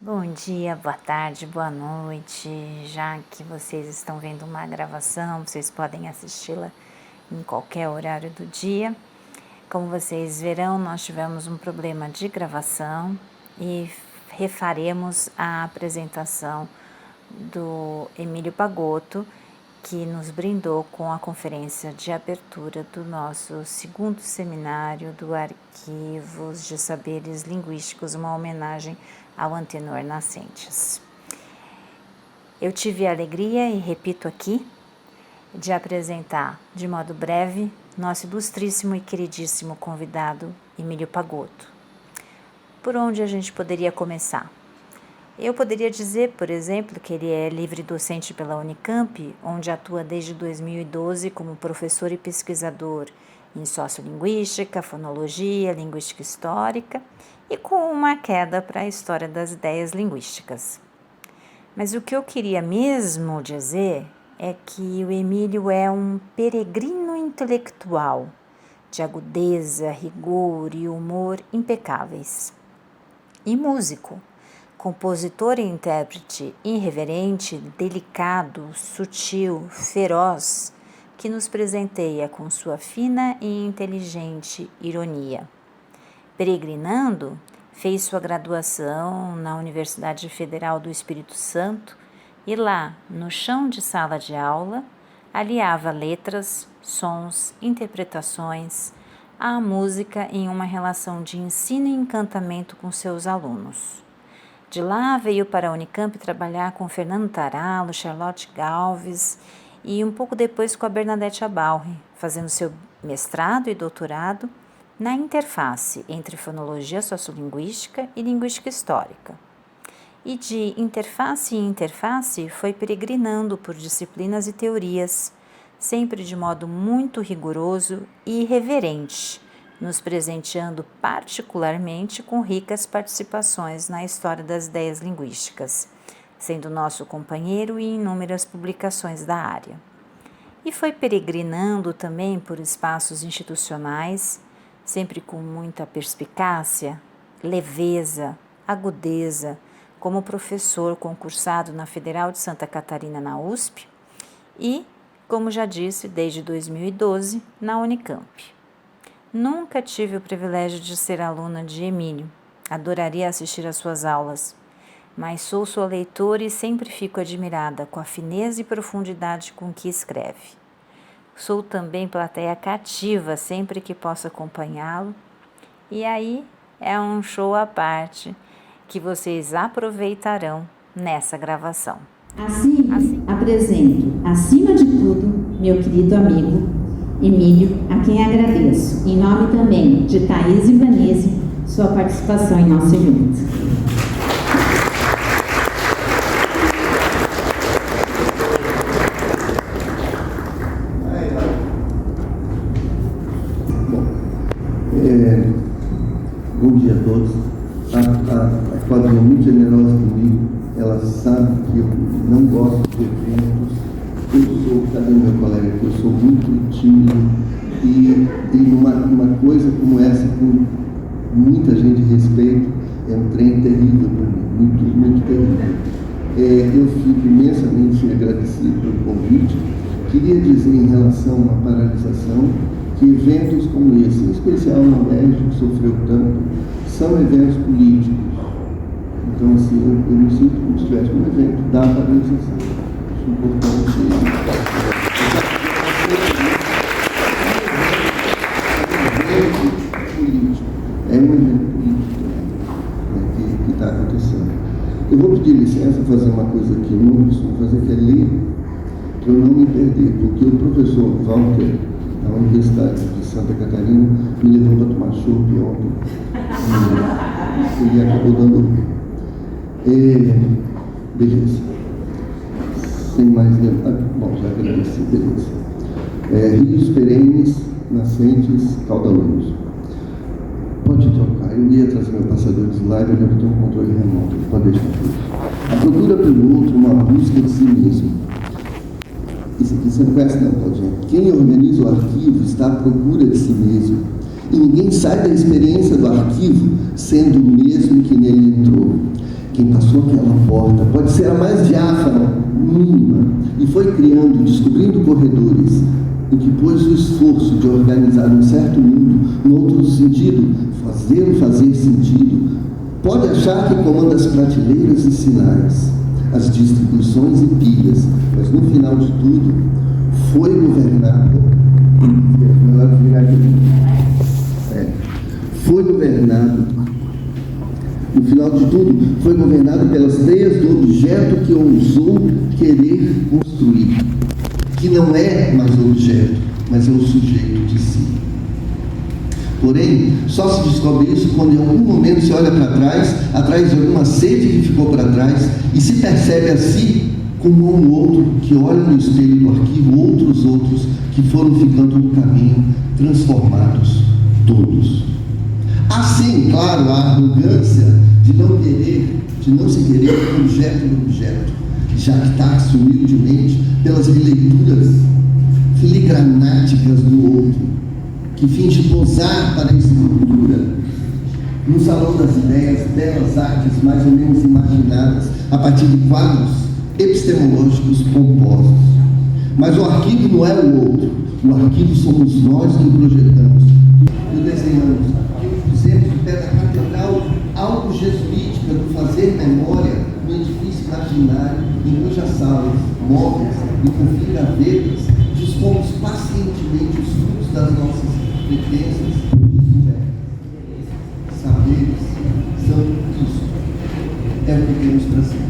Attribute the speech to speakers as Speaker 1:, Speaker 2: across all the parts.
Speaker 1: Bom dia, boa tarde, boa noite. Já que vocês estão vendo uma gravação, vocês podem assisti-la em qualquer horário do dia. Como vocês verão, nós tivemos um problema de gravação e refaremos a apresentação do Emílio Pagotto, que nos brindou com a conferência de abertura do nosso segundo seminário do Arquivos de Saberes Linguísticos, uma homenagem ao Antenor Nascentes. Eu tive a alegria, e repito aqui, de apresentar de modo breve nosso ilustríssimo e queridíssimo convidado, Emílio Pagotto. Por onde a gente poderia começar? Eu poderia dizer, por exemplo, que ele é livre docente pela Unicamp, onde atua desde 2012 como professor e pesquisador em sociolinguística, fonologia, linguística histórica e com uma queda para a história das ideias linguísticas. Mas o que eu queria mesmo dizer é que o Emílio é um peregrino intelectual, de agudeza, rigor e humor impecáveis. E músico, compositor e intérprete irreverente, delicado, sutil, feroz, que nos presenteia com sua fina e inteligente ironia. Peregrinando, fez sua graduação na Universidade Federal do Espírito Santo e lá, no chão de sala de aula, aliava letras, sons, interpretações à música em uma relação de ensino e encantamento com seus alunos. De lá veio para a Unicamp trabalhar com Fernando Tarallo, Charlotte Galvez e um pouco depois com a Bernadette Abalri, fazendo seu mestrado e doutorado na interface entre fonologia sociolinguística e linguística histórica. E de interface em interface foi peregrinando por disciplinas e teorias, sempre de modo muito rigoroso e irreverente, nos presenteando particularmente com ricas participações na história das ideias linguísticas, sendo nosso companheiro em inúmeras publicações da área. E foi peregrinando também por espaços institucionais, sempre com muita perspicácia, leveza, agudeza, como professor concursado na Federal de Santa Catarina, na USP, e, como já disse, desde 2012, na Unicamp. Nunca tive o privilégio de ser aluna de Emílio, adoraria assistir às suas aulas, mas sou sua leitora e sempre fico admirada com a fineza e profundidade com que escreve. Sou também plateia cativa sempre que posso acompanhá-lo, e aí é um show à parte que vocês aproveitarão nessa gravação.
Speaker 2: Assim apresento, acima de tudo, meu querido amigo Emílio, a quem agradeço, em nome também de Thaís e Vanese, sua participação em nosso evento.
Speaker 3: Bom dia a todos. A quadrilha é muito generosa comigo. Ela sabe que eu não gosto de eventos. Cadê meu colega? Que eu sou muito tímido e uma coisa como essa, com muita gente respeita, é um trem terrível para mim, muito terrível. Eu fico imensamente agradecido pelo convite. Queria dizer em relação à paralisação que eventos como esse, em especial na UERJ, que sofreu tanto, são eventos políticos. Então, assim, eu me sinto como se estivesse um evento da paralisação. Acho importante. É um evento político também, que está acontecendo. Eu vou pedir licença para fazer uma coisa que eu não costumo fazer, que é ler, para eu não me perder, porque o professor Walter, da Universidade de Santa Catarina, me levou para tomar chopp ontem. E ele acabou dando. Beleza. Sem mais nenhum. Bom, já agradeci, beleza. Rios perenes, nascentes, caudalosos. Pode trocar. Eu ia trazer meu passador de slide, eu já tenho um controle remoto. Pode deixar tudo. A procura pelo outro, uma busca de si mesmo. Isso aqui você não conhece não, Claudinha. Quem organiza o arquivo está à procura de si mesmo. E ninguém sai da experiência do arquivo sendo o mesmo que nele entrou. Quem passou aquela porta, pode ser a mais diáfana, mínima, e foi criando, descobrindo corredores, em que pôs o esforço de organizar um certo mundo, no outro sentido, fazê-lo fazer sentido, pode achar que comanda as prateleiras e sinais, as distribuições e pilhas, mas no final de tudo, foi governado, no final de tudo, foi governado pelas teias do objeto que ousou querer construir, que não é mais o objeto, mas é o sujeito de si. Porém, só se descobre isso quando em algum momento se olha para trás, atrás de alguma sede que ficou para trás, e se percebe a si como um outro que olha no espelho do arquivo, outros que foram ficando no caminho, transformados todos. Assim, claro, a arrogância de não se querer objeto do objeto, jactar-se humildemente pelas releituras filigranáticas do outro, que finge posar para a escultura no salão das ideias, belas artes mais ou menos imaginadas a partir de quadros epistemológicos pomposos. Mas o arquivo não é o outro, o arquivo somos nós que projetamos, que o desenhamos, que fizemos o pé da catedral algo jesuítica do fazer memória no edifício imaginário, em cujas salas, móveis e com fim gavetas, dispomos pacientemente os frutos das nossas pretensas saberes, Santo Cristo é o que temos para ser.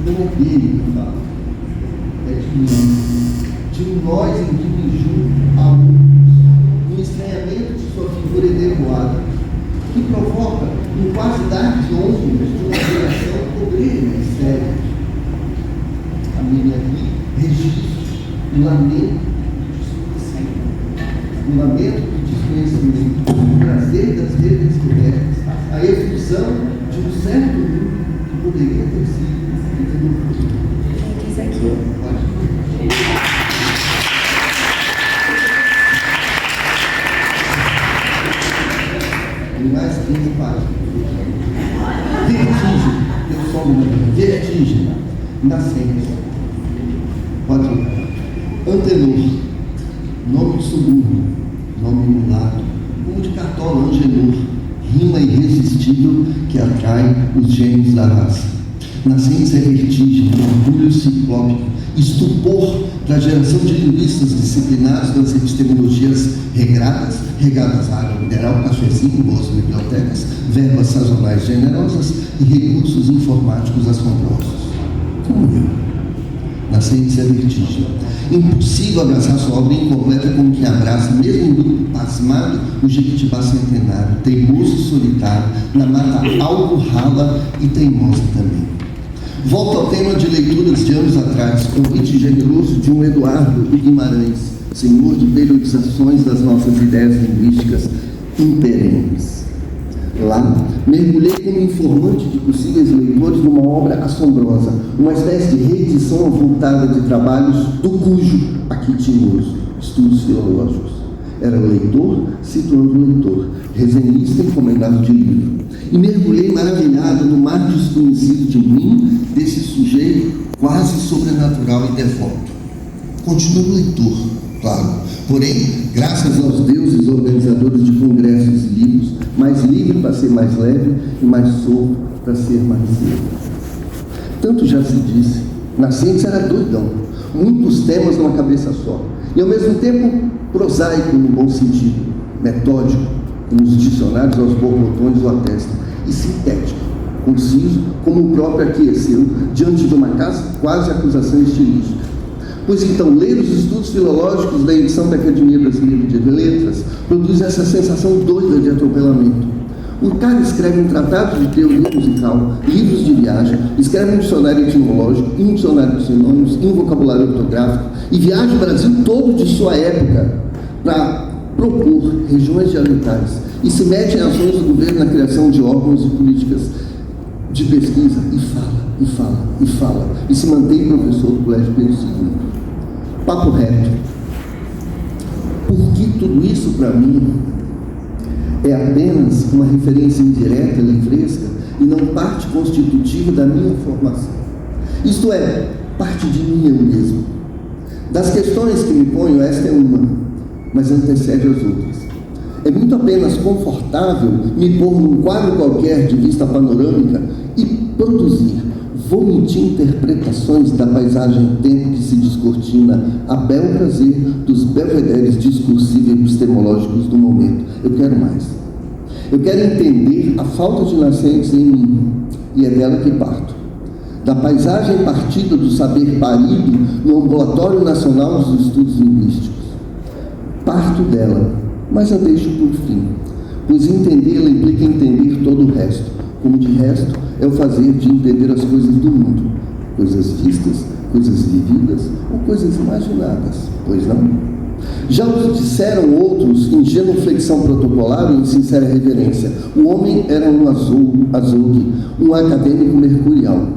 Speaker 3: Não é dele que fala, é de nós em que me junto a outros, no estranhamento de sua figura enevoada, que provoca um quase dar de ombros de uma geração obreira e séria. A minha aqui registra o lamento do desconhecimento, o prazer das redescobertas, a efusão de um certo mundo que poderia ter sido e que não foi.
Speaker 4: Quem diz aqui?
Speaker 3: Pode. Em mais 15 páginas. Vertigem, nascente. Pode ir. Antenor, nome de subúrbio, nome mulato, como de cartola, Angenor, rima irresistível que atrai os gênios da raça. Nascentes é vertigem, orgulho ciclópico, estupor para a geração de linguistas disciplinados nas epistemologias regadas à água mineral, cafezinho, boas bibliotecas, verbas sazonais generosas e recursos informáticos assombrosos. Como eu. Nascentes é vertigem. Impossível abraçar sua obra incompleta como que abraça, mesmo em grupo pasmado, o jequitibá centenário, teimoso e solitário, na mata algo rala e teimosa também. Volto ao tema de leituras de anos atrás, convite generoso de um Eduardo Guimarães, senhor de periodizações das nossas ideias linguísticas imperenes. Lá, mergulhei como informante de possíveis leitores numa obra assombrosa, uma espécie de reedição avultada de trabalhos do cujo, aqui tinhoso, estudos filológicos. Era leitor situando o leitor, resenhista encomendado de livro. E mergulhei maravilhado no mar desconhecido de mim, desse sujeito quase sobrenatural e devoto. Continuo leitor, claro, porém, graças aos deuses organizadores de congressos e livros, mais livre para ser mais leve e mais solto para ser mais cedo. Tanto já se disse, Nascentes era doidão, muitos temas numa cabeça só, e ao mesmo tempo prosaico no bom sentido, metódico, como os dicionários aos borbotões o atestam, e sintético, conciso, como o próprio aqueceu, diante de uma quase acusação estilística. Pois então, ler os estudos filológicos da edição da Academia Brasileira de Letras produz essa sensação doida de atropelamento. O cara escreve um tratado de teoria musical, livros de viagem, escreve um dicionário etimológico, um dicionário de sinônimos, um vocabulário ortográfico, e viaja o Brasil todo de sua época para propor regiões dialetais e se mete em ações do governo na criação de órgãos e políticas de pesquisa e fala, e se mantém professor do Colégio Pedro II. Papo reto. Por que tudo isso para mim é apenas uma referência indireta, livresca, e não parte constitutiva da minha formação. Isto é, parte de mim eu mesmo. Das questões que me ponho, esta é uma, mas antecede as outras. É muito apenas confortável me pôr num quadro qualquer de vista panorâmica e produzir, vomite interpretações da paisagem tempo que se descortina a bel prazer dos belvederes discursivos e epistemológicos do momento. Eu quero mais. Eu quero entender a falta de nascentes em mim, e é dela que parto. Da paisagem partida do saber parido no Ambulatório Nacional dos Estudos Linguísticos. Parto dela, mas a deixo por fim, pois entendê-la implica entender todo o resto, como de resto é o fazer de entender as coisas do mundo, coisas vistas, coisas vividas ou coisas imaginadas, pois não? Já os disseram outros em genuflexão protocolar ou em sincera reverência, o homem era um azougue, um acadêmico mercurial.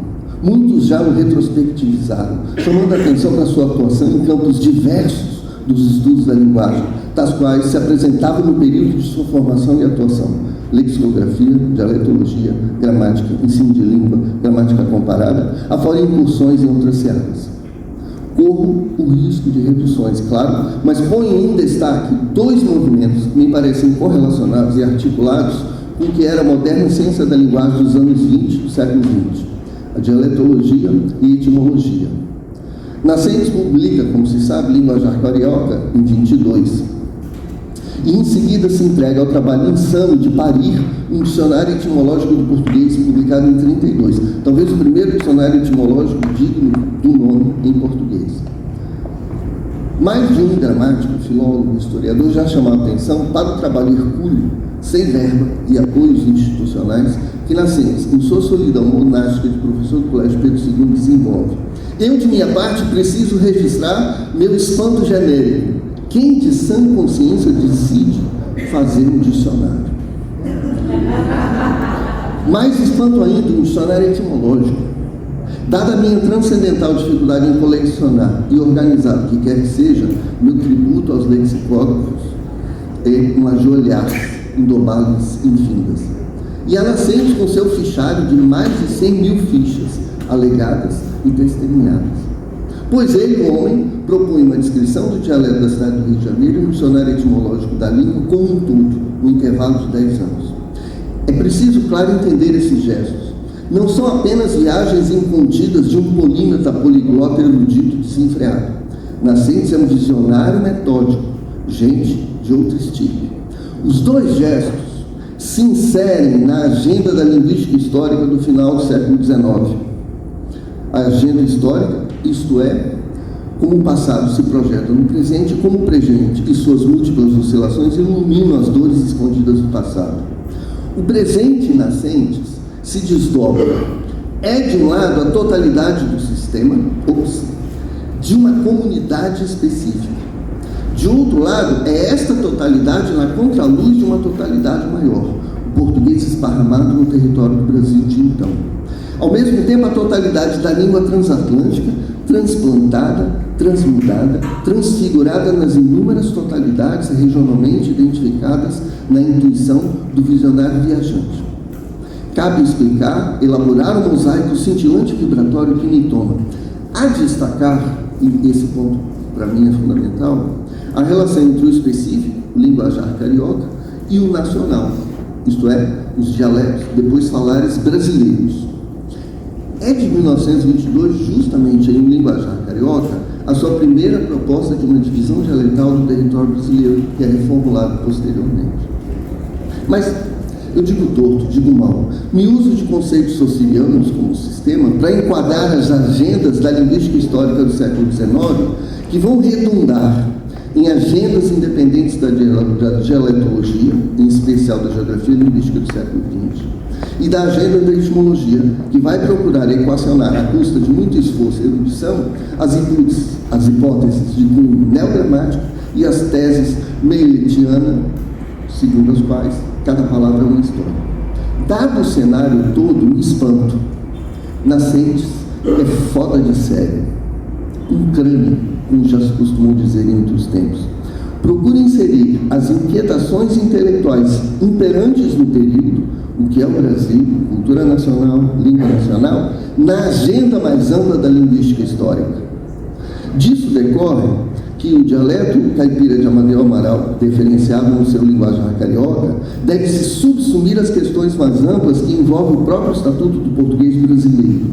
Speaker 3: Muitos já o retrospectivizaram, chamando a atenção para sua atuação em campos diversos dos estudos da linguagem, das quais se apresentava no período de sua formação e atuação: lexicografia, dialetologia, gramática, ensino de língua, gramática comparada, afora incursões em outras searas. Corro o risco de reduções, claro, mas ponho em destaque dois movimentos que me parecem correlacionados e articulados com o que era a moderna ciência da linguagem dos anos 20 do século XX, a dialetologia e etimologia. Nascentes publica, como se sabe, Linguajar Carioca em 22, e em seguida se entrega ao trabalho insano de parir um dicionário etimológico do português publicado em 32, talvez o primeiro dicionário etimológico digno do nome em português. Mais de um gramático, filólogo, historiador já chamou a atenção para o trabalho hercúleo, sem verba e apoios institucionais, que Nascentes, em sua solidão monástica de professor do Colégio Pedro II, desenvolve. Eu, de minha parte, preciso registrar meu espanto genérico. Quem de sã consciência decide fazer um dicionário? Mais espanto ainda, um dicionário etimológico. Dada a minha transcendental dificuldade em colecionar e organizar o que quer que seja, meu tributo aos lexicógrafos é um ajoelhar em dobalas infindas. E a Nascentes com seu fichário de mais de 100 mil fichas, alegadas e testemunhadas. Pois ele, o homem, propõe uma descrição do dialeto da cidade do Rio de Janeiro e um dicionário etimológico da língua como um todo, no intervalo de 10 anos. É preciso, claro, entender esses gestos. Não são apenas viagens incontidas de um polímata poliglota erudito desenfreado. Nascentes é um visionário metódico, gente de outra estirpe. Os dois gestos se inserem na agenda da linguística histórica do final do século XIX. A agenda histórica, isto é, como o passado se projeta no presente, como o presente e suas múltiplas oscilações iluminam as dores escondidas do passado. O presente Nascentes se desdobra. É, de um lado, a totalidade do sistema, de uma comunidade específica. De outro lado, é esta totalidade na contraluz de uma totalidade maior, o português esparramado no território do Brasil de então. Ao mesmo tempo, a totalidade da língua transatlântica, transplantada, transmudada, transfigurada nas inúmeras totalidades regionalmente identificadas na intuição do visionário viajante. Cabe explicar, elaborar um mosaico cintilante vibratório que me toma. Há de destacar, e esse ponto para mim é fundamental, a relação entre o específico, o linguajar carioca, e o nacional, isto é, os dialetos, depois falares brasileiros. É de 1922, justamente em um linguajar carioca, a sua primeira proposta de uma divisão dialetal do território brasileiro, que é reformulada posteriormente. Mas eu digo torto, digo mal. Me uso de conceitos socialianos como sistema para enquadrar as agendas da linguística histórica do século XIX, que vão redundar em agendas independentes da dialetologia, em especial da geografia linguística do século XX, e da agenda da etimologia, que vai procurar equacionar, à custa de muito esforço e erudição, as hipóteses de cunho neogramático e as teses meiletianas, segundo as quais cada palavra é uma história. Dado o cenário todo, me espanto. Nascentes é foda de sério. Um crânio, como já se costumou dizer em outros tempos. Procura inserir as inquietações intelectuais imperantes no período o que é o Brasil, cultura nacional, língua nacional, na agenda mais ampla da linguística histórica. Disso decorre que o dialeto caipira de Amadeu Amaral, diferenciado no seu linguajar carioca, deve se subsumir às questões mais amplas que envolvem o próprio Estatuto do Português brasileiro,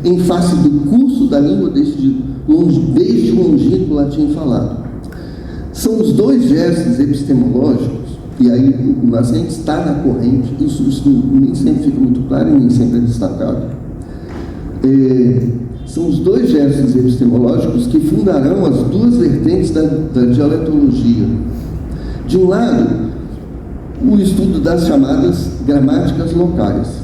Speaker 3: em face do curso da língua desde o longínquo latim falado. São os dois gestos epistemológicos, e aí o Nascente está na corrente, isso nem sempre fica muito claro e nem sempre é destacado. São os dois gestos epistemológicos que fundarão as duas vertentes da dialetologia. De um lado, o estudo das chamadas gramáticas locais,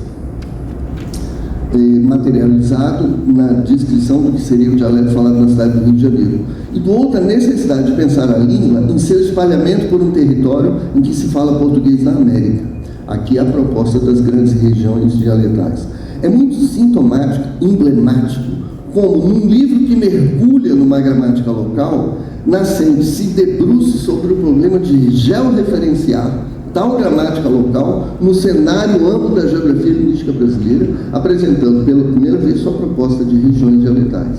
Speaker 3: materializado na descrição do que seria o dialeto falado na cidade do Rio de Janeiro. E do outro, a necessidade de pensar a língua em seu espalhamento por um território em que se fala português na América. Aqui a proposta das grandes regiões dialetais. É muito sintomático, emblemático, como num livro que mergulha numa gramática local, Nascente se debruce sobre o problema de georreferenciar tal gramática local no cenário amplo da geografia linguística brasileira, apresentando pela primeira vez sua proposta de regiões dialetais.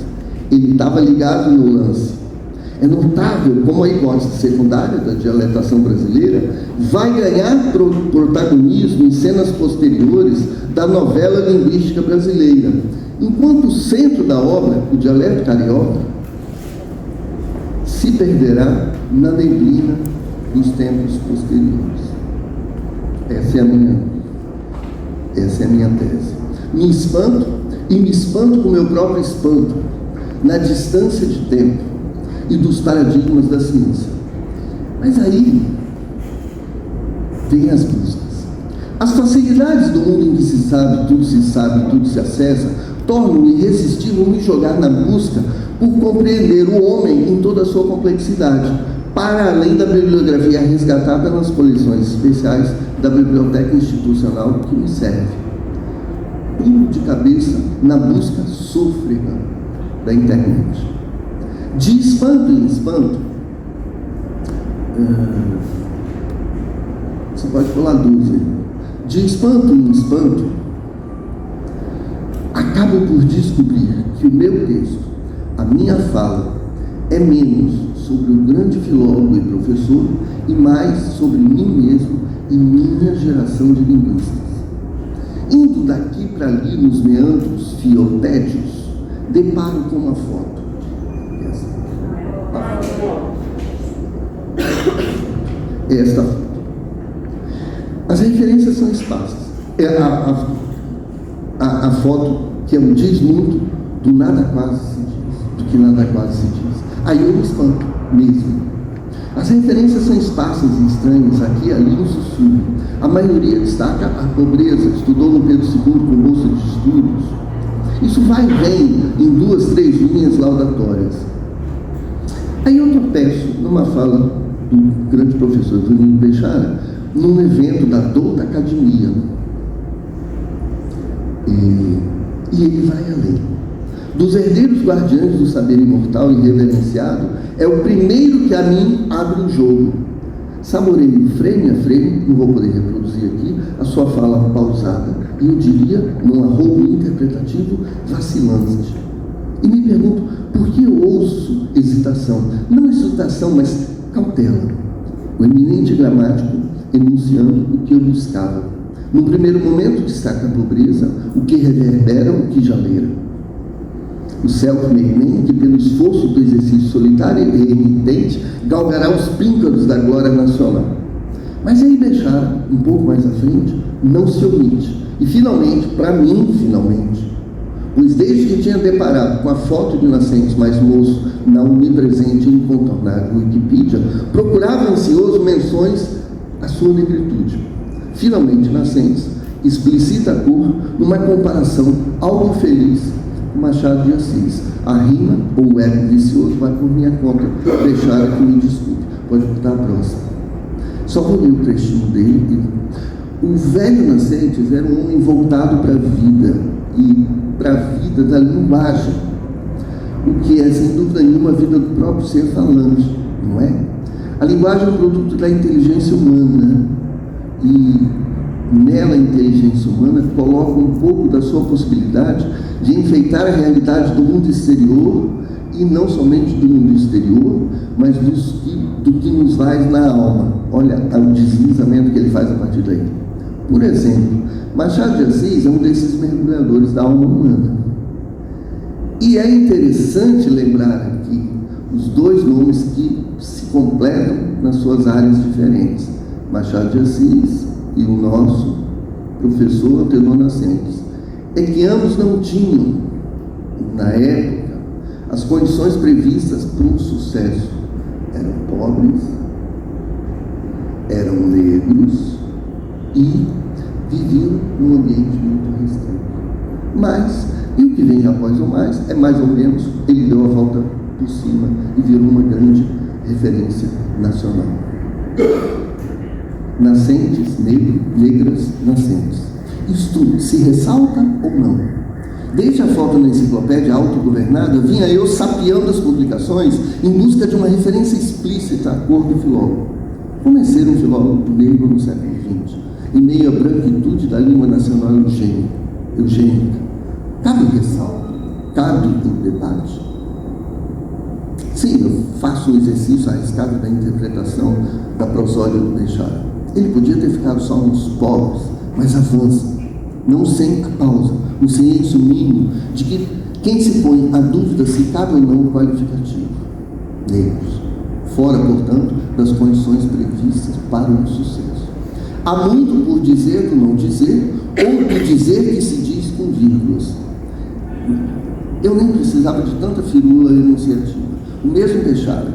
Speaker 3: Ele estava ligado no lance. É notável como a hipótese secundária da dialetação brasileira vai ganhar protagonismo em cenas posteriores da novela linguística brasileira, enquanto o centro da obra, o dialeto carioca, se perderá na neblina dos tempos posteriores. Essa é a minha tese. Me espanto com o meu próprio espanto na distância de tempo e dos paradigmas da ciência. Mas aí vem as buscas. As facilidades do mundo em que se sabe, tudo se acessa, tornam irresistível me jogar na busca por compreender o homem em toda a sua complexidade, para além da bibliografia resgatada nas coleções especiais da biblioteca institucional que me serve. Pulo de cabeça na busca sôfrega da internet. De espanto em espanto, você pode pular 12. De espanto em espanto, acabo por descobrir que o meu texto, a minha fala, é menos sobre o grande filólogo e professor e mais sobre mim mesmo e minha geração de linguistas. Indo daqui para ali nos meandros fiotédios, deparo com uma foto. Esta foto. As referências são esparsas. A foto que é um desnudo do nada quase se diz, do que nada quase se diz. Aí eu me espanto mesmo. As referências são esparsas e estranhas, aqui e ali no sussurro. A maioria destaca a pobreza, estudou no Pedro II com bolsa de estudos. Isso vai e vem em 2, 3 linhas laudatórias. Aí eu tropeço numa fala do grande professor Danilo Bechara, num evento da Douta Academia. E ele vai além. Dos herdeiros guardiães do saber imortal e reverenciado, é o primeiro que a mim abre o jogo. Saboreio frame a frame, não vou poder reproduzir aqui, a sua fala pausada, e eu diria, num arrobo interpretativo, vacilante. E me pergunto, por que eu ouço hesitação? Não hesitação, mas cautela. O eminente gramático enunciando o que eu buscava. No primeiro momento destaca a pobreza, o que reverbera, o que já lera. O self-made man, que pelo esforço do exercício solitário e remitente, galgará os píncaros da glória nacional. Mas aí deixar, um pouco mais à frente, não se omite. E finalmente, para mim, pois desde que tinha deparado com a foto de Nascentes mais moço na onipresente e incontornável Wikipedia, procurava ansioso menções à sua negritude. Finalmente, Nascentes explicita a cor numa comparação algo feliz com Machado de Assis. A rima ou o ego vicioso vai por minha conta, deixar que me desculpe. Pode botar a próxima. Só vou ler o trechinho dele. O velho Nascentes era um homem voltado para a vida e para a vida da linguagem, o que é, sem dúvida nenhuma, a vida do próprio ser falante, não é? A linguagem é um produto da inteligência humana e nela a inteligência humana coloca um pouco da sua possibilidade de enfeitar a realidade do mundo exterior, e não somente do mundo exterior, mas do que nos faz na alma. Olha o deslizamento que ele faz a partir daí. Por exemplo, Machado de Assis é um desses mergulhadores da alma humana. E é interessante lembrar aqui os dois nomes que se completam nas suas áreas diferentes. Machado de Assis e o nosso professor Antenor Nascentes. É que ambos não tinham, na época, as condições previstas para um sucesso. Eram pobres, eram negros e viviam num ambiente muito restrito. Mas, e o que vem após o mais, é mais ou menos, ele deu a volta por cima e virou uma grande referência nacional. Nascentes, negras, nascentes. Isto se ressalta ou não? Desde a foto na enciclopédia autogovernada, vinha eu sapeando as publicações em busca de uma referência explícita à cor do filólogo. Como é ser um filólogo negro no século XX, em meio à branquitude da língua nacional eugênica? Cabe o ressalto, cabe o debate. Sim, eu faço um exercício arriscado da interpretação da prosódia do Bechara. Ele podia ter ficado só nos pobres, mas avança, não sem a pausa, no silêncio mínimo de que quem se põe a dúvida se cabe ou não o qualificativo. Negros. Fora, portanto, das condições previstas para um sucesso. Há muito por dizer do não dizer, ou por dizer que se diz com vírgulas. Eu nem precisava de tanta firula enunciativa. O mesmo Bechara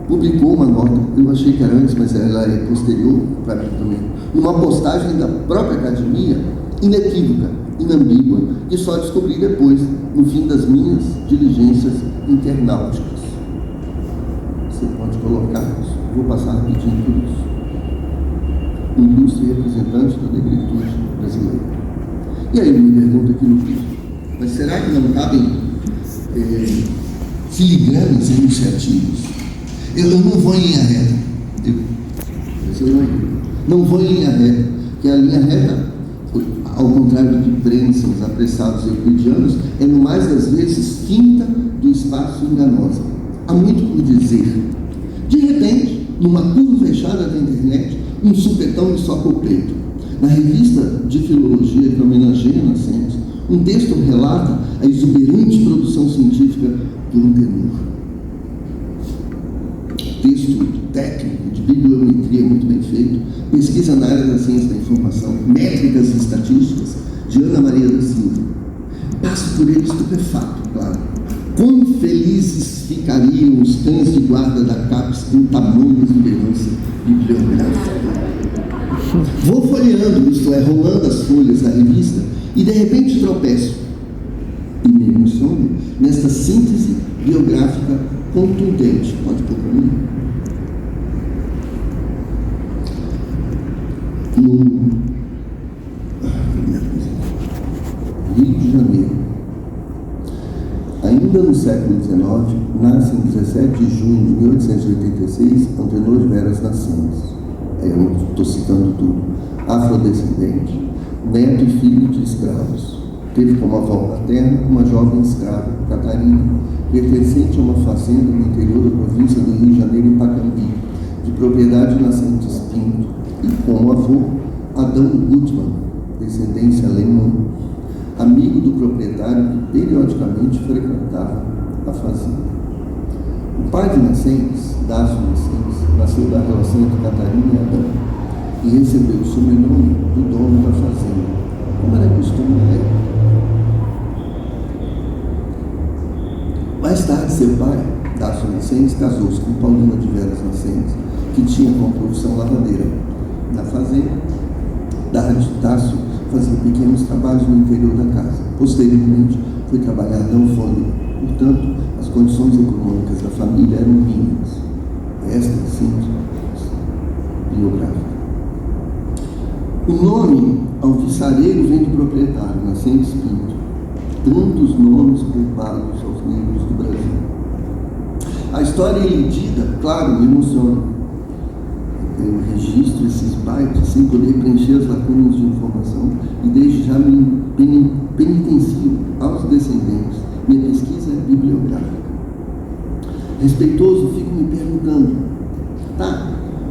Speaker 3: publicou uma nota, eu achei que era antes, mas ela é posterior para mim também, numa postagem da própria academia, inequívoca, inambígua, que só descobri depois, no fim das minhas diligências internauticas. Você pode colocar isso, vou passar rapidinho por isso. Ilustre representante da negritude brasileira. E aí eu me pergunto aqui no vídeo, mas será que não cabem filigranas enunciativos? Eu não vou em linha reta. Não vou em linha reta, porque a linha reta, ao contrário de prensas, apressados e euclidianos, é no mais das vezes finta do espaço enganosa. Há muito por dizer. De repente, numa curva fechada da internet, um supetão me soca o peito. Na revista de filologia que homenageia Nascentes, um texto relata a exuberante produção científica do Antenor. Texto técnico, de bibliometria muito bem feito, pesquisa na área da ciência da informação, métricas e estatísticas, de Ana Maria da Silva. Passo por ele estupefato, claro. Quão felizes ficariam os cães de guarda da CAPES com tamanha exuberância bibliográfica. Vou folheando, isto é, rolando as folhas da revista, e de repente tropeço, e me emociono, nesta síntese biográfica contundente. Pode pôr para mim? No Rio de Janeiro, ainda no século XIX, nasce em 17 de junho de 1886 Antenor de Veras Nascentes. Eu estou citando tudo. Afrodescendente, neto e filho de escravos. Teve como avó paterna uma jovem escrava, Catarina, pertencente a uma fazenda no interior da província do Rio de Janeiro, em Pacambi, de propriedade Nascentes Pinto, e como avô, Adão Gutmann, descendência alemã, amigo do proprietário que periodicamente frequentava a fazenda. O pai de Nascentes, Dácio Nascentes, nasceu da relação entre Catarina e Adão e recebeu o sobrenome do dono da fazenda, como era costume na época. Mais tarde, seu pai, Dácio Nascentes, casou-se com Paulina de Veras Nascentes, que tinha como profissão lavadeira. Na fazenda, Dácio fazia pequenos trabalhos no interior da casa. Posteriormente, foi trabalhar na alfândega. Portanto, as condições econômicas da família eram mínimas. Esta é a síntese biográfica. O nome alvissareiro vem do proprietário, Nascentes Pinto. Tantos nomes poupados aos negros do Brasil. A história iludida, claro, me emociona. eu registro esses bytes sem poder preencher as lacunas de informação e desde já me penitencio aos descendentes. Minha pesquisa é bibliográfica. Respeitoso, fico me perguntando, tá,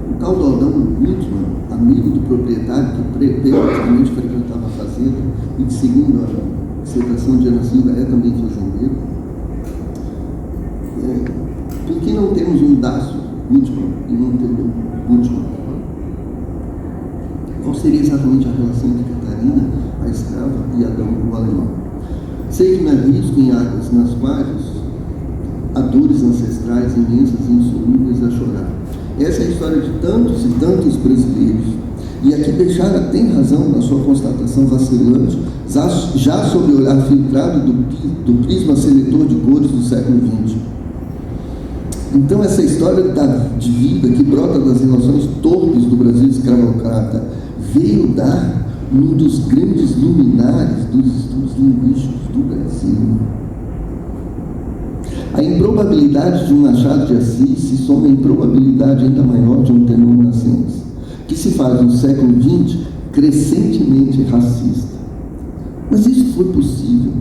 Speaker 3: o tal Dodão Gutmann, amigo do proprietário que periodicamente frequentava a fazenda e que, segundo a dissertação de Ana Silva, é também fazendeiro, por que não temos um Dácio Gutmann e não temos um Gutmann? Qual seria exatamente a relação entre Catarina, a escrava, e Adão, o alemão? Sei que me arrisco em águas nas quais há dores ancestrais imensas e insolúveis a chorar. Essa é a história de tantos e tantos brasileiros. E aqui Bechara tem razão na sua constatação vacilante, já sob o olhar filtrado do prisma seletor de cores do século XX. Então, essa história de vida que brota das relações torpes do Brasil escravocrata veio dar um dos grandes luminares dos estudos linguísticos do Brasil. A improbabilidade de um Machado de Assis se soma à improbabilidade ainda maior de um Tenor Nascentes, que se faz no século XX crescentemente racista. Mas isso foi possível.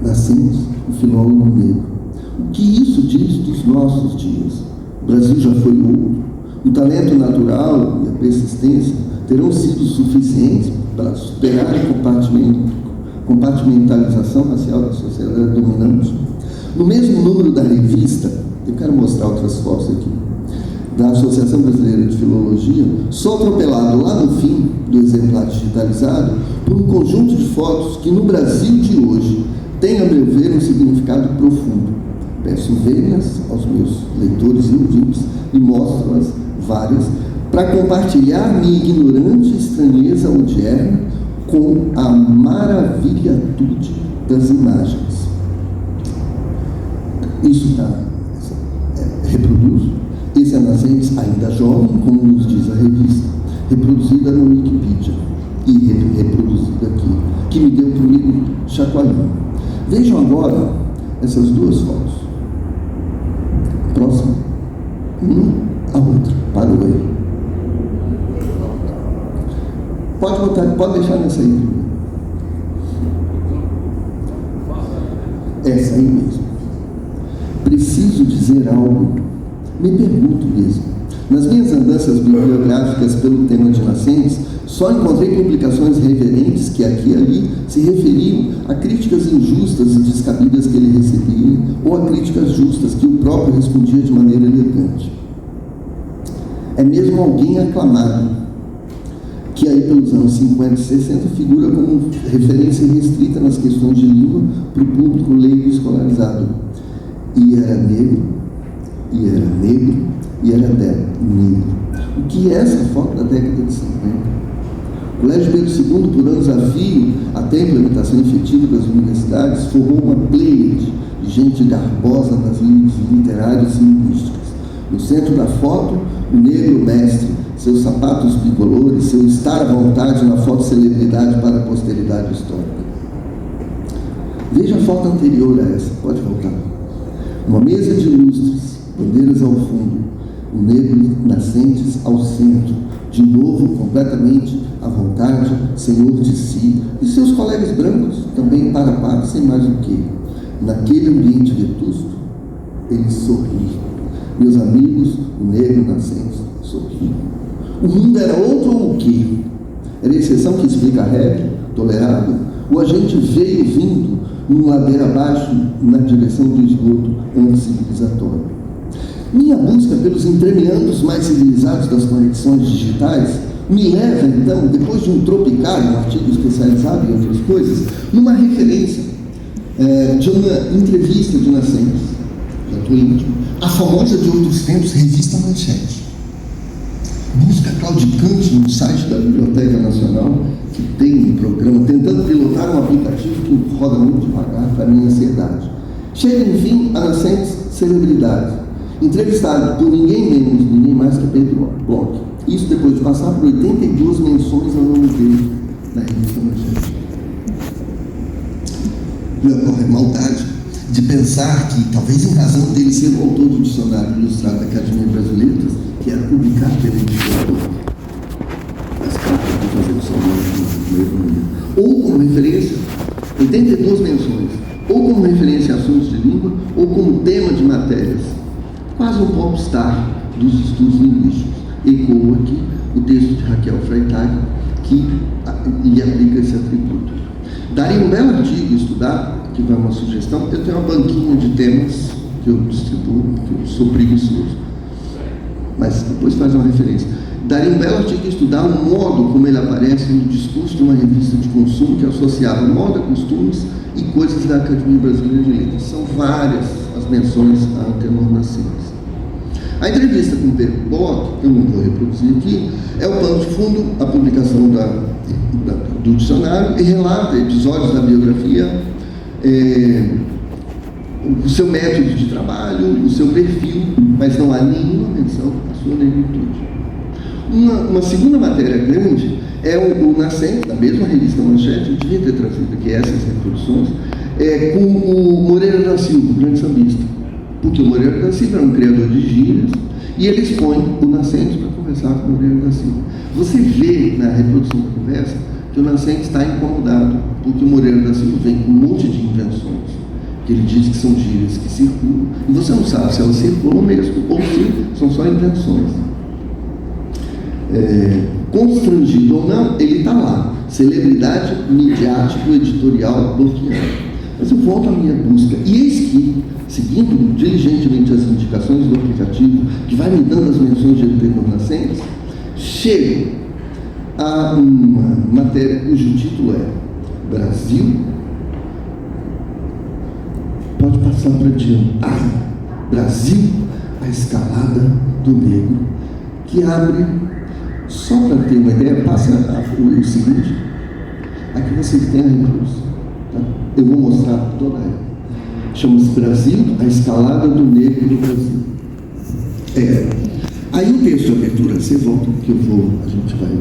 Speaker 3: Nascentes, o filólogo negro. O que isso diz dos nossos dias? O Brasil já foi outro. O talento natural e a persistência terão sido suficientes para superar a compartimentalização racial da sociedade dominante. No mesmo número da revista, eu quero mostrar outras fotos aqui, da Associação Brasileira de Filologia, sou atropelado lá no fim do exemplar digitalizado por um conjunto de fotos que no Brasil de hoje tem, a meu ver, um significado profundo. Peço vênias aos meus leitores eruditos e mostro-as várias para compartilhar minha ignorante estranheza odierna com a maravilhatude das imagens. Isso reproduz. Esse é Nascentes ainda jovem, como nos diz a revista, reproduzida no Wikipedia e reproduzida aqui, que me deu comigo chacoalhão. Vejam agora essas duas fotos. Próxima. Uma a outra. Parou aí. Pode botar, pode deixar nessa aí. Essa aí mesmo. Preciso dizer algo. Me pergunto mesmo. Nas minhas andanças bibliográficas pelo tema de Nascentes, só encontrei publicações reverentes que aqui e ali se referiam a críticas injustas e descabidas que ele recebia, ou a críticas justas que o próprio respondia de maneira elegante. É mesmo alguém aclamado, que aí pelos anos 50 e 60 figura como referência restrita nas questões de língua para o público leigo escolarizado. E era negro, e era negro, e era negro. O que é essa foto da década de 50? O Colégio Pedro II, por anos a fio, até a implementação efetiva das universidades, formou uma pleiade de gente garbosa nas linhas literárias e linguísticas. No centro da foto, o negro mestre, seus sapatos bicolores, seu estar à vontade na foto celebridade para a posteridade histórica. Veja a foto anterior a essa, pode voltar. Uma mesa de lustres, bandeiras ao fundo, o negro Nascentes ao centro, de novo completamente à vontade, senhor de si, e seus colegas brancos, também para a par, sem mais o que. Naquele ambiente vetusto, ele sorri. Meus amigos, o negro Nascentes sorri. O mundo era outro ou o quê? Era a exceção que explica a regra, tolerado? Ou a gente veio vindo num ladeira abaixo na direção do esgoto anticivilizatório? Minha busca pelos entremeandros mais civilizados das conexões digitais me leva, então, depois de um tropicário, um artigo especializado em outras coisas, numa referência de uma entrevista de Nascentes, já estou íntimo, a famosa de outros tempos, Revista Manchete. Busca claudicante no site da Biblioteca Nacional, que tem um programa, tentando pilotar um aplicativo que roda muito devagar para a minha ansiedade. Chega, enfim, a Nascentes celebridade, entrevistado por ninguém menos, ninguém mais que Pedro Bloch. Isso depois de passar por 82 menções ao nome dele na Revista Manchete. Me ocorre maldade de pensar que, talvez em razão dele ser o autor do Dicionário Ilustrado da Academia Brasileira, que era publicado pela editora, as cartas de José de São Paulo, ou como referência, 82 menções, ou como referência a assuntos de língua, ou como tema de matérias, quase um popstar dos estudos linguísticos. Ecoou aqui o texto de Raquel Freitag, que lhe aplica esse atributo. Daria um belo artigo estudar, que vai uma sugestão. Eu tenho uma banquinha de temas que eu distribuo, que eu sou preguiçoso, mas depois faz uma referência. Daria um belo artigo estudar o modo como ele aparece no discurso de uma revista de consumo que associava moda, costumes e coisas da Academia Brasileira de Letras. São várias as menções a Antenor Nascimento. A entrevista com Pedro Bock, que eu não vou reproduzir aqui, é o pano de fundo, a publicação do dicionário, e relata episódios da biografia, o seu método de trabalho, o seu perfil, mas não há nenhuma menção à sua negritude. Uma segunda matéria grande é o Nascente, da mesma revista Manchete, eu devia ter trazido aqui essas reproduções, com o Moreira da Silva, o grande sambista. Porque o Moreira da Silva era um criador de gírias, e ele expõe o Nascente para conversar com o Moreira da Silva. Você vê na reprodução da conversa que o Nascente está incomodado, porque o Moreira da Silva vem com um monte de invenções, que ele diz que são gírias que circulam, e você não sabe se elas circulam mesmo, ou se são só invenções. Constrangido ou não, ele está lá, celebridade midiático-editorial bloqueada. Mas eu volto à minha busca, e eis que, seguindo diligentemente as indicações do aplicativo, que vai me dando as menções de Antenor Nascentes, chego a uma matéria cujo título é Brasil. Pode passar para diante. Brasil, a escalada do negro, que abre, só para ter uma ideia, passa o seguinte, aqui vocês têm a reprodução. Tá? Eu vou mostrar toda ela. Chama-se Brasil, a escalada do negro no Brasil. Aí o texto de abertura, você volta, que a gente vai.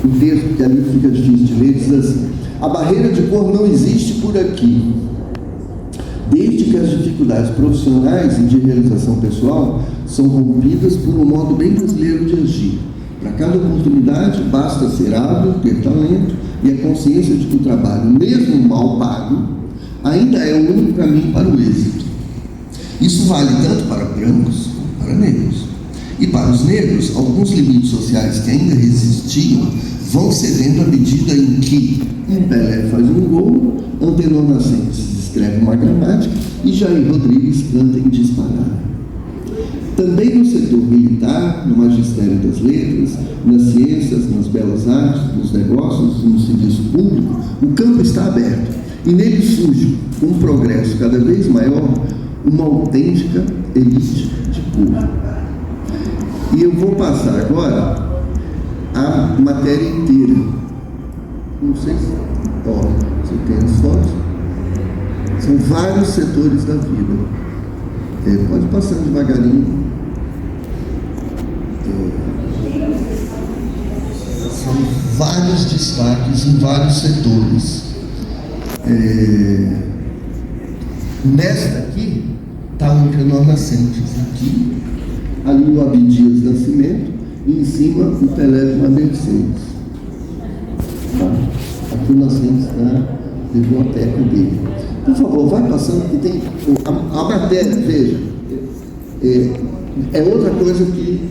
Speaker 3: O texto, que ali fica difícil de ler, diz assim: a barreira de cor não existe por aqui. Desde que as dificuldades profissionais e de realização pessoal são rompidas por um modo bem brasileiro de agir. Para cada oportunidade, basta ser hábil, ter talento e a consciência de que o trabalho, mesmo mal pago, ainda é o único caminho para o êxito. Isso vale tanto para brancos como para negros. E para os negros, alguns limites sociais que ainda resistiam vão cedendo à medida em que Pelé faz um gol, Antenor Nascentes escreve uma gramática e Jair Rodrigues canta em disparada. Também no setor militar, no magistério das letras, nas ciências, nas belas artes, nos negócios e no serviço público, o campo está aberto e nele surge, com um progresso cada vez maior, uma autêntica elite de público. E eu vou passar agora a matéria inteira. Não sei se você tem as fotos. São vários setores da vida. Pode passar devagarinho. São vários destaques em vários setores. Nesta aqui está o Antenor Nascentes, aqui, ali o Abdias Nascimento, e em cima o Pelé de Mercedes. Tá? Aqui o Nascentes na biblioteca dele. Por favor, vai passando, que tem a matéria, veja, é outra coisa que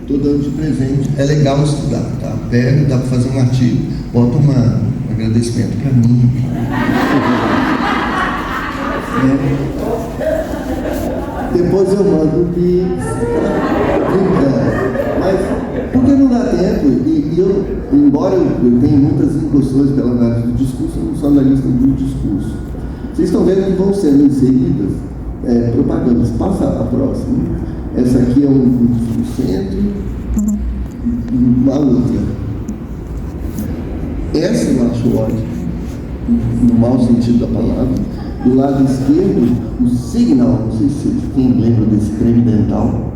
Speaker 3: estou dando de presente. É legal estudar, tá? Pega, dá para fazer um artigo, bota um agradecimento para mim. Depois eu mando o Pix, mas porque não dá tempo, e eu, embora eu tenha muitas incursões pela análise do discurso, eu não sou analista do discurso. Vocês estão vendo que vão sendo inseridas propagandas. Passa a próxima. Essa aqui é um centro, uma outra. Essa eu acho ótima, no mau sentido da palavra. Do lado esquerdo, o Signal, não sei se quem lembra desse creme dental.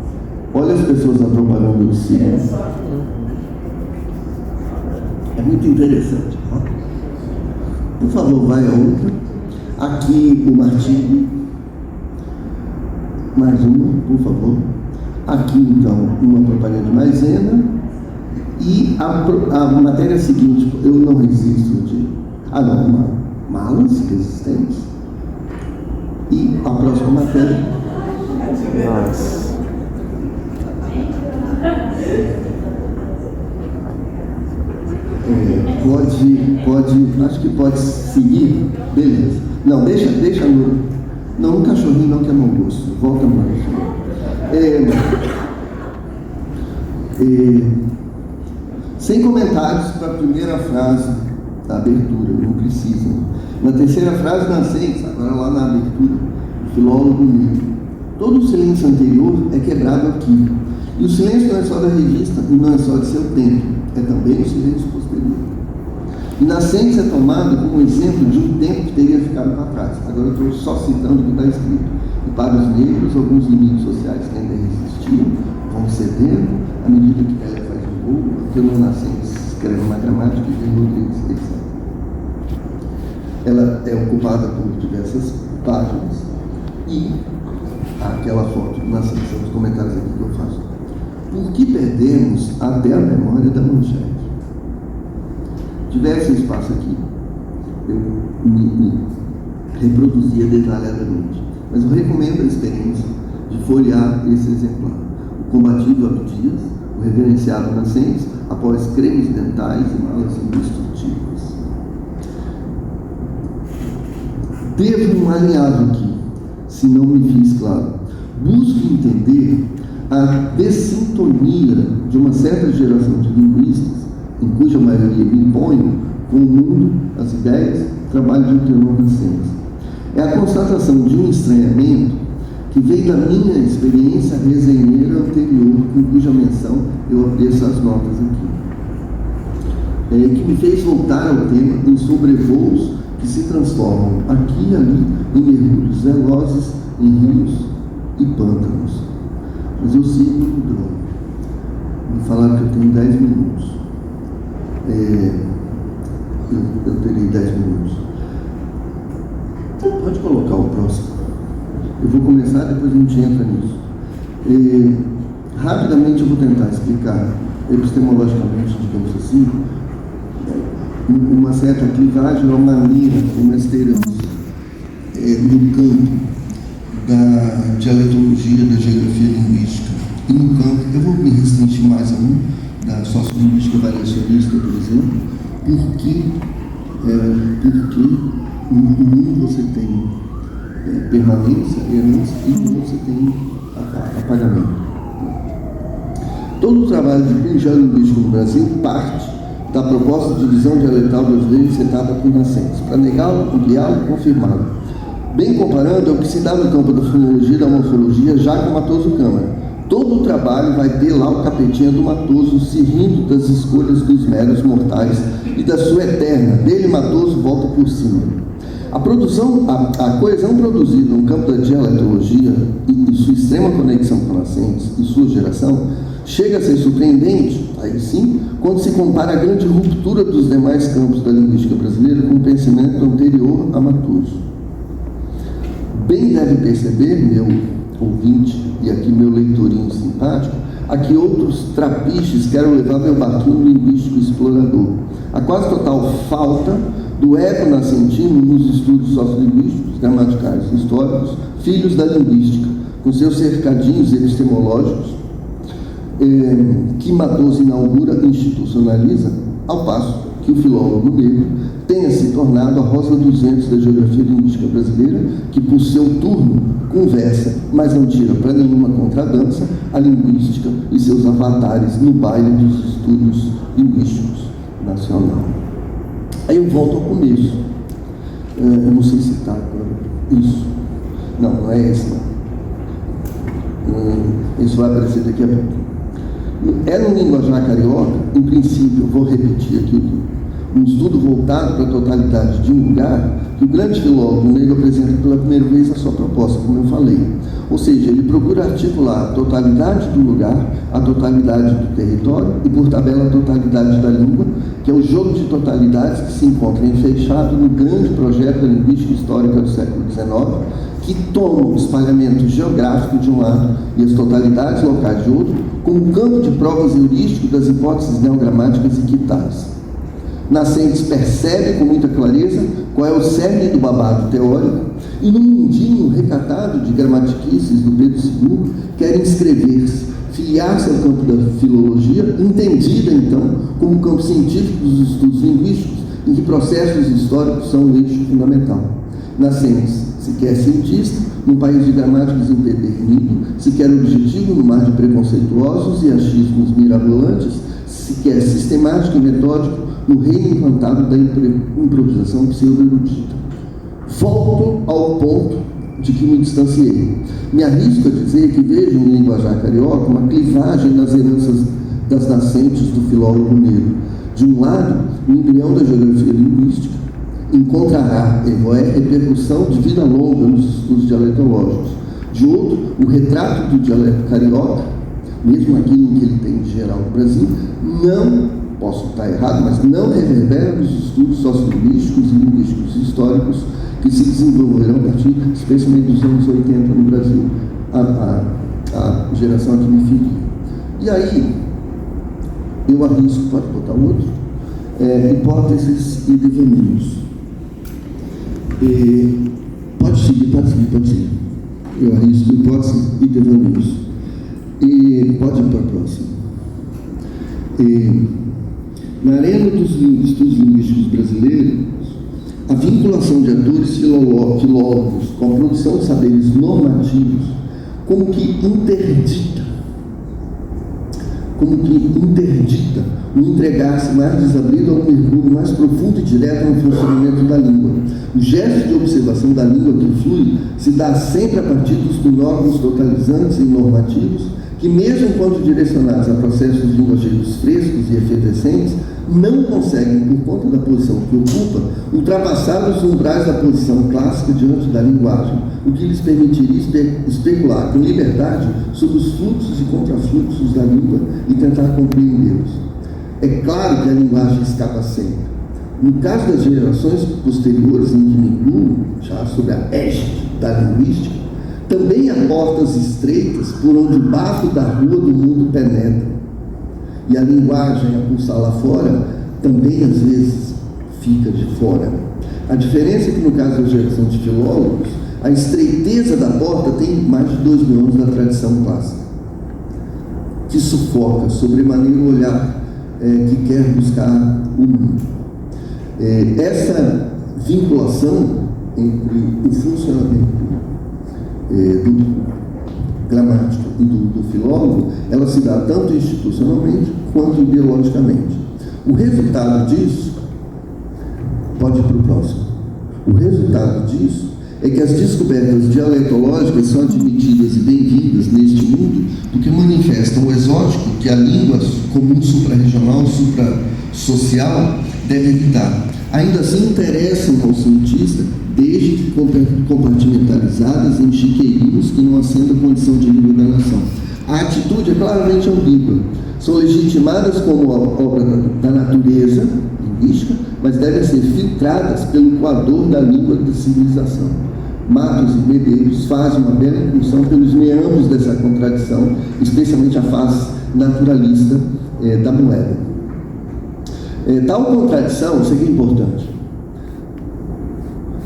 Speaker 3: Olha as pessoas na propaganda do Signal. É muito interessante. Por favor, vai a outra. Aqui o artigo, mais uma, por favor. Aqui, então, uma propaganda de maisena. E a matéria seguinte, eu não resisto de... malas resistentes. E a próxima matéria...
Speaker 4: Nossa.
Speaker 3: Acho que pode seguir. Beleza. Não, deixa no... Não, um cachorrinho não, que é mau gosto. Volta mais. Sem comentários para a primeira frase da abertura, não precisa. Na terceira frase, nascente, agora lá na abertura, o filólogo negro. Todo o silêncio anterior é quebrado aqui. E o silêncio não é só da revista e não é só de seu tempo, é também o silêncio posterior. E Nascentes é tomado como exemplo de um tempo que teria ficado para trás. Agora eu estou só citando o que está escrito. E para os negros, alguns limites sociais que ainda resistiam, vão cedendo à medida que ela faz um gol, que o Nascentes escreve uma gramática e vem Rodrigues, etc. Ela é ocupada por diversas páginas e aquela foto do Nascentes, são os comentários aqui que eu faço. Por que perdemos até a memória da manchete? Tivesse espaço aqui, eu me reproduzia detalhadamente. Mas eu recomendo a experiência de folhear esse exemplar. O combatido Abdias, o reverenciado Nascentes, após cremes dentais e malas indestrutíveis. Devo um alinhavo aqui, se não me fiz claro. Busco entender a dessintonia de uma certa geração de linguistas, em cuja maioria me imponho, com o mundo, as ideias, o trabalho de Antenor Nascentes. É a constatação de um estranhamento que veio da minha experiência resenheira anterior, com cuja menção eu apreço as notas aqui. Que me fez voltar ao tema em sobrevoos que se transformam aqui e ali em mergulhos velozes em rios e pântanos. Mas eu sigo no drone. Me falaram que eu tenho 10 minutos. Eu terei 10 minutos. Pode colocar o próximo. Eu vou começar, depois a gente entra nisso. Rapidamente eu vou tentar explicar, epistemologicamente, digamos assim, uma certa clivagem ou maneira como nós teremos no campo da dialetologia, da geografia linguística. E no campo, eu vou me restringir mais a um, da sociolinguística variacionista, por exemplo, porque no mundo você tem permanência, herança, e no mundo você tem apagamento. Todo o trabalho de geolinguístico no Brasil parte da proposta de divisão dialetal brasileira encetada por Nascentes, para negá-lo, ampliá-lo e confirmá-lo. Bem comparando, é o que se dá no campo da fonologia e da morfologia já com Matoso Câmara. Todo o trabalho vai ter lá o capetinha do Matoso se rindo das escolhas dos meros mortais e da sua eterna, dele Matoso volta por cima. A coesão produzida no campo da dialetologia e sua extrema conexão com Nascentes e sua geração chega a ser surpreendente, aí sim, quando se compara a grande ruptura dos demais campos da linguística brasileira com o pensamento anterior a Matoso. Bem deve perceber, meu ouvinte, e aqui meu leitorinho simpático, a que outros trapiches querem levar meu barquinho linguístico explorador. A quase total falta do eco nascentino nos estudos sociolinguísticos, gramaticais, históricos, filhos da linguística, com seus cercadinhos epistemológicos, que Matoso inaugura e institucionaliza, ao passo que o filólogo negro tenha se tornado a rosa dos ventos da geografia linguística brasileira, que por seu turno conversa, mas não tira para nenhuma contradança a linguística e seus avatares no baile dos estudos linguísticos nacional. Aí eu volto ao começo. Eu não sei se está agora. Isso. Não é esse não. Isso vai aparecer daqui a pouco. É no linguajar carioca, em princípio, eu vou repetir aqui, um estudo voltado para a totalidade de um lugar, que o grande filólogo negro apresenta pela primeira vez a sua proposta, como eu falei. Ou seja, ele procura articular a totalidade do lugar, a totalidade do território e, por tabela, a totalidade da língua, que é o jogo de totalidades que se encontra enfeixado no grande projeto da linguística histórica do século XIX, que toma o espalhamento geográfico de um lado e as totalidades locais de outro, como campo de provas heurístico das hipóteses neogramáticas e quitais. Nascentes percebe com muita clareza qual é o cerne do babado teórico e, no mundinho recatado de gramatiquices do Pedro II, quer inscrever-se, filiar-se ao campo da filologia, entendida, então, como campo científico dos estudos linguísticos, em que processos históricos são o eixo fundamental. Nascentes se quer cientista, num país de gramáticos empedernido, se quer objetivo no mar de preconceituosos e achismos mirabolantes, se quer sistemático e metódico no reino encantado da improvisação pseudo-erudita. Volto ao ponto de que me distanciei. Me arrisco a dizer que vejo no linguajar carioca uma clivagem nas heranças das nascentes do filólogo negro. De um lado, o embrião da geografia linguística encontrará repercussão de vida longa nos estudos dialetológicos. De outro, o retrato do dialeto carioca, mesmo aquilo que ele tem de geral no Brasil, não, posso estar errado, mas não reverbera nos estudos sociolinguísticos e linguísticos históricos que se desenvolverão a partir, especialmente dos anos 80 no Brasil, a geração a que me fiquei. E aí, eu arrisco, pode botar outro, hipóteses e devaneios. Pode seguir. Eu arrisco hipóteses e devaneios. Pode ir para a próxima. Na arena dos estudos linguísticos brasileiros, a vinculação de atores filólogos com a produção de saberes normativos como que interdita o entregar-se mais desabrido a um mergulho mais profundo e direto no funcionamento da língua. O gesto de observação da língua que flui se dá sempre a partir dos monólogos totalizantes e normativos que, mesmo quando direcionados a processos linguageiros frescos e efervescentes, não conseguem, por conta da posição que ocupa, ultrapassar os umbrais da posição clássica diante da linguagem, o que lhes permitiria especular com liberdade sobre os fluxos e contrafluxos da língua e tentar compreendê-los. É claro que a linguagem escapa sempre. No caso das gerações posteriores, em que me incluo, já sobre a égide da linguística, também há portas estreitas por onde o bafo da rua do mundo penetra. E a linguagem a pulsar lá fora também, às vezes, fica de fora. A diferença é que, no caso da geração de filólogos, a estreiteza da porta tem mais de 2.000 anos da tradição clássica, que sufoca sobremaneira o olhar que quer buscar o mundo. Essa vinculação entre o funcionamento do gramático e do filólogo, ela se dá tanto institucionalmente quanto ideologicamente. O resultado disso, pode ir para o próximo, o resultado disso é que as descobertas dialetológicas são admitidas e bem-vindas neste mundo, porque manifestam o exótico que a língua comum suprarregional, suprassocial deve evitar. Ainda assim, interessam ao cientista, desde que compartimentalizadas em chiqueirinhos que não acendam a condição de língua da nação. A atitude é claramente ambígua. São legitimadas como obra da natureza linguística, mas devem ser filtradas pelo coador da língua da civilização. Matos e Medeiros fazem uma bela incursão pelos meandros dessa contradição, especialmente a face naturalista da moeda. Tal contradição, isso aqui é importante,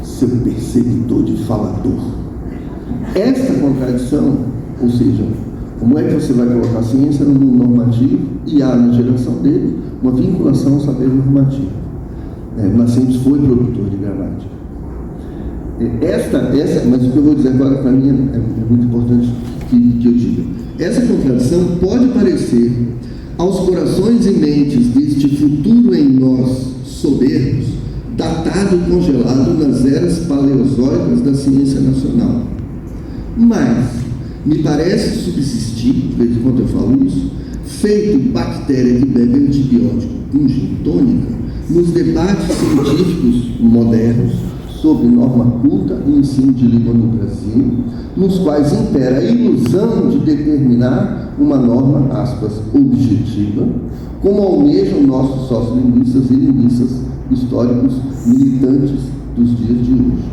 Speaker 3: seu perseguidor de falador. Esta contradição, ou seja, como é que você vai colocar a ciência no mundo normativo e há na geração dele uma vinculação ao saber normativo. Nascentes foi produtor de gramática. Mas o que eu vou dizer agora para mim é muito importante que eu diga. Essa contradição pode parecer aos corações e mentes deste futuro em nós soberbos, datado e congelado nas eras paleozoicas da ciência nacional. Mas me parece subsistir, de vez em quando eu falo isso, feito bactéria que bebe antibiótico com gin tônica, nos debates científicos modernos sobre norma culta e ensino de língua no Brasil, nos quais impera a ilusão de determinar uma norma, aspas, objetiva, como almejam nossos sociolinguistas e linguistas históricos militantes dos dias de hoje.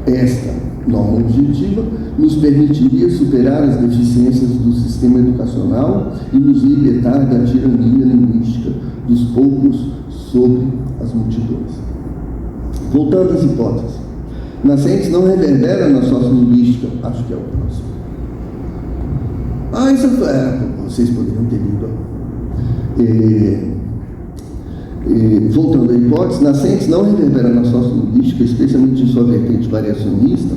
Speaker 3: Esta norma objetiva nos permitiria superar as deficiências do sistema educacional e nos libertar da tirania linguística dos poucos sobre as multidões. Voltando às hipóteses, nascentes não reverbera na sociolinguística, acho que é o próximo. Isso vocês poderiam ter lido. Voltando à hipótese, nascentes não reverbera na sociolinguística, especialmente em sua vertente variacionista,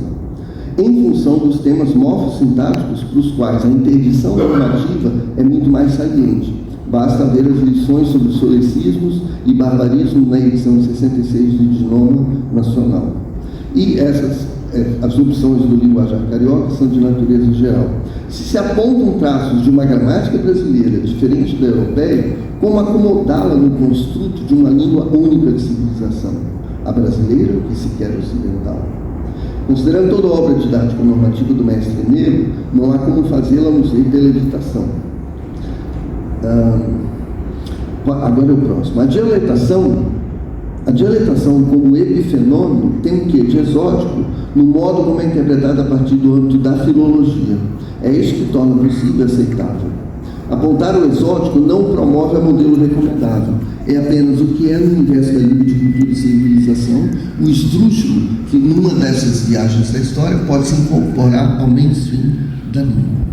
Speaker 3: em função dos temas morfossintáticos para os quais a interdição normativa é muito mais saliente. Basta ver as lições sobre solecismos e barbarismo na edição 66 do Idioma Nacional. E as opções do linguajar carioca são de natureza geral. Se apontam traços de uma gramática brasileira diferente da europeia, como acomodá-la no construto de uma língua única de civilização, a brasileira, que sequer é ocidental. Considerando toda a obra didática normativa do mestre negro, não há como fazê-la a não ser pela evitação. Agora é o próximo. A dialetação como epifenômeno tem o quê? De exótico no modo como é interpretada a partir do âmbito da filologia. É isso que torna possível e aceitável. Apontar o exótico não promove a modelo recomendável. É apenas o que é no universo da língua de cultura e civilização, o esdrúxulo que numa dessas viagens da história pode se incorporar ao mainstream da língua.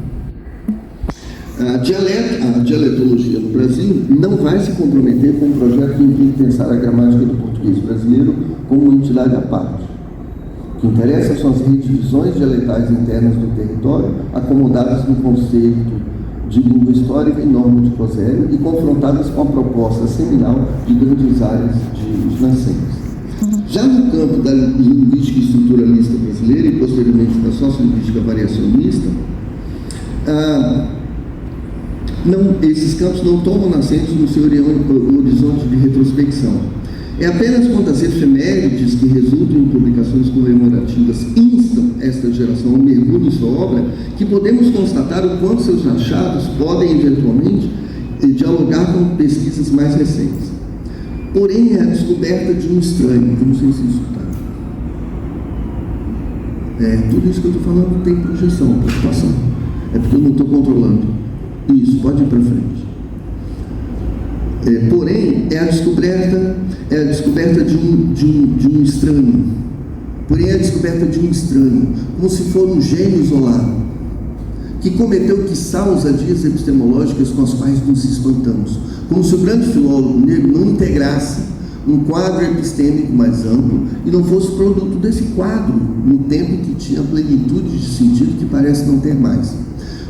Speaker 3: A dialetologia no Brasil não vai se comprometer com um projeto que implique pensar a gramática do português brasileiro como uma entidade à parte. O que interessa são as redivisões dialetais internas do território, acomodadas no conceito de língua histórica e norma de Cosério e confrontadas com a proposta seminal de grandes áreas de nascentes. Já no campo da linguística estruturalista brasileira e posteriormente da sociolinguística variacionista, esses campos não tomam nascentes no seu horizonte de retrospecção. É apenas quando as efemérides que resultam em publicações comemorativas instam esta geração ao mergulho em sua obra que podemos constatar o quanto seus achados podem, eventualmente, dialogar com pesquisas mais recentes. Porém, é a descoberta de um estranho, que não sei se isso está. Tudo isso que eu estou falando tem projeção, preocupação. É porque eu não estou controlando. Isso, pode ir para frente. Porém, é a descoberta de um estranho. Porém, é a descoberta de um estranho, como se for um gênio isolado, que cometeu, quiçá, ousadias epistemológicas com as quais nos espantamos, como se o grande filólogo negro não integrasse um quadro epistêmico mais amplo e não fosse produto desse quadro, no tempo que tinha plenitude de sentido que parece não ter mais.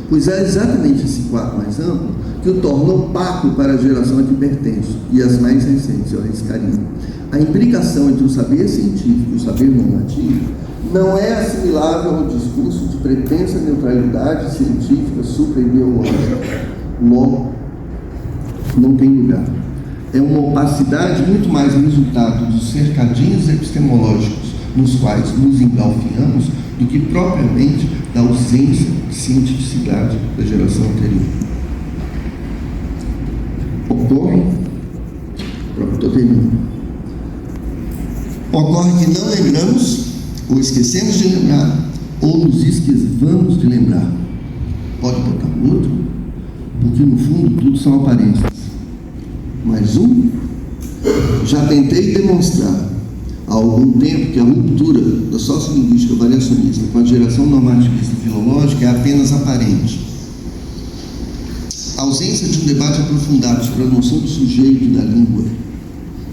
Speaker 3: Pois é exatamente esse quadro mais amplo que o torna opaco para a geração a que pertenço, e as mais recentes, eu arriscaria. A imbricação entre o saber científico e o saber normativo não é assimilável ao discurso de pretensa neutralidade científica supra-ideológica. Logo, não tem lugar. É uma opacidade muito mais resultado dos cercadinhos epistemológicos nos quais nos engalfinhamos do que propriamente da ausência de cientificidade da geração anterior. Ocorre que não lembramos, ou esquecemos de lembrar, ou nos esquivamos de lembrar. Pode botar outro, porque no fundo tudo são aparências. Mais um, já tentei demonstrar há algum tempo que a ruptura da sociolinguística variacionista com a geração normativista filológica é apenas aparente. A ausência de um debate aprofundado sobre a noção do sujeito e da língua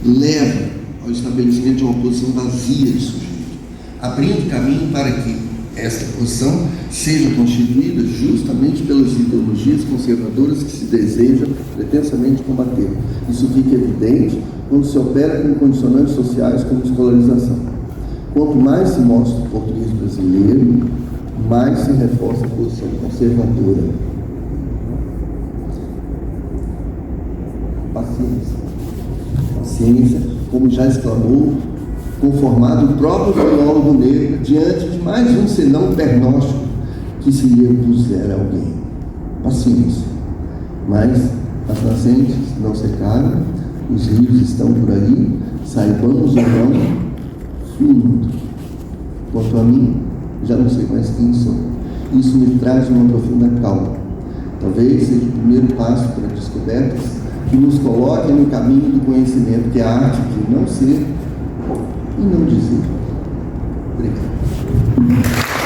Speaker 3: leva ao estabelecimento de uma posição vazia de sujeito, abrindo caminho para que esta posição seja constituída justamente pelas ideologias conservadoras que se deseja pretensamente combater. Isso fica evidente quando se opera com condicionantes sociais como escolarização. Quanto mais se mostra o português brasileiro, mais se reforça a posição conservadora. Paciência. Paciência, como já exclamou conformado o próprio filólogo negro diante de mais um senão pernóstico que se lhe opusera a alguém. Paciência. Mas as nascentes não secaram, os rios estão por aí, saibamos ou não, fluindo. Quanto a mim, já não sei mais quem sou. Isso me traz uma profunda calma. Talvez seja o primeiro passo para descobertas que nos coloquem no caminho do conhecimento, que é a arte de não ser e não dizer. Obrigado.
Speaker 5: Obrigado.